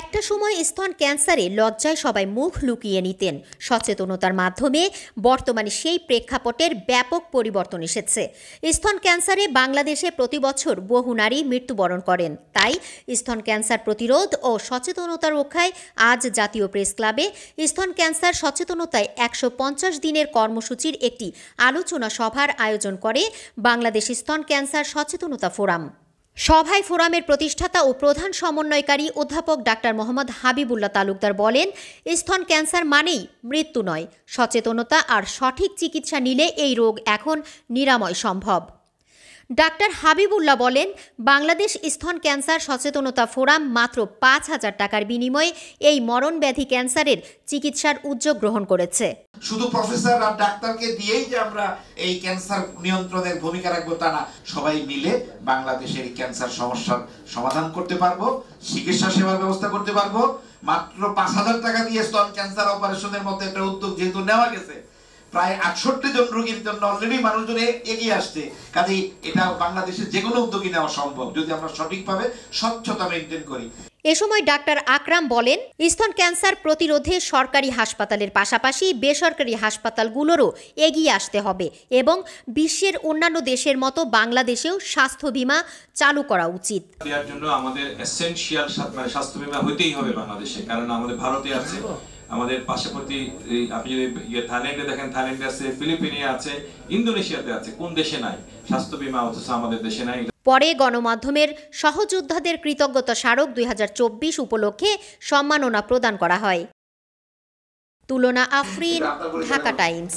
একটা সময় স্তন ক্যান্সারে লজ্জায় সবাই মুখ লুকিয়ে নিতেন। সচেতনতার মাধ্যমে বর্তমানে সেই প্রেক্ষাপটের ব্যাপক পরিবর্তন এসেছে। স্তন ক্যান্সারে বাংলাদেশে প্রতি বছর বহু নারী মৃত্যুবরণ করেন। তাই স্তন ক্যান্সার প্রতিরোধ ও সচেতনতা রক্ষায় আজ জাতীয় প্রেস ক্লাবে স্তন ক্যান্সার সচেতনতায় ১৫০ দিনের কর্মসূচির একটি আলোচনা সভার আয়োজন করে বাংলাদেশ স্তন ক্যান্সার সচেতনতা ফোরাম। সভায় ফোরামের প্রতিষ্ঠাতা ও প্রধান সমন্বয়কারী অধ্যাপক ডাক্তার মোহাম্মদ হাবিবুল্লাহ তালুকদার বলেন, স্তন ক্যান্সার মানেই মৃত্যু নয়, সচেতনতা আর সঠিক চিকিৎসা নিলে এই রোগ এখন নিরাময় সম্ভব। ডাক্তার হাবিবুল্লাহ বলেন, বাংলাদেশ স্তন ক্যান্সার সচেতনতা ফোরাম মাত্র ৫,০০০ টাকার বিনিময়ে এই মরণব্যাধি ক্যান্সারের চিকিৎসার উদ্যোগ গ্রহণ করেছে। শুধু প্রফেসর আর ডাক্তারকে দিয়েই যে আমরা এই ক্যান্সার নিয়ন্ত্রণের ভূমিকা রাখবো তা না, সবাই মিলে বাংলাদেশের ক্যান্সার সমস্যার সমাধান করতে পারবো, চিকিৎসা সেবার ব্যবস্থা করতে পারবো। মাত্র ৫,০০০ টাকা দিয়ে স্তন ক্যান্সার অপারেশনের মতো একটা উদ্যোগ যেহেতু নেওয়া গেছে, প্রায় ৬৮ জন রোগীর জন্য অলরেডি মানুষজন এগিয়ে আসছে। কাজেই এটা বাংলাদেশের যে কোনো উদ্যোগই নেওয়া সম্ভব যদি আমরা সঠিকভাবে স্বচ্ছতা মেনটেন করি। এ সময় ডাক্তার আকরাম বলেন, স্তন ক্যান্সার প্রতিরোধে সরকারি হাসপাতালের পাশাপাশি বেসরকারি হাসপাতালগুলোরও এগিয়ে আসতে হবে এবং বিশ্বের অন্যান্য দেশের মতো বাংলাদেশেও স্বাস্থ্য বীমা চালু করা উচিত। এর জন্য আমাদের এসেনশিয়াল স্বাস্থ্য বীমা হইতেই হবে বাংলাদেশে, কারণ আমাদের ভারতে আছে, আমাদের পার্শ্ববর্তী আপনি যদি থাইল্যান্ডে দেখেন, থাইল্যান্ডে আছে, ফিলিপিনে আছে, ইন্দোনেশিয়াতে আছে, কোন দেশে নাই স্বাস্থ্য বীমা, অথচ আমাদের দেশে নাই। পরে গণমাধ্যমের সহযোদ্ধাদের কৃতজ্ঞতা স্মারক ২০২৪ উপলক্ষে সম্মাননা প্রদান করা হয়। তুলনা আফরিন, ঢাকা টাইমস।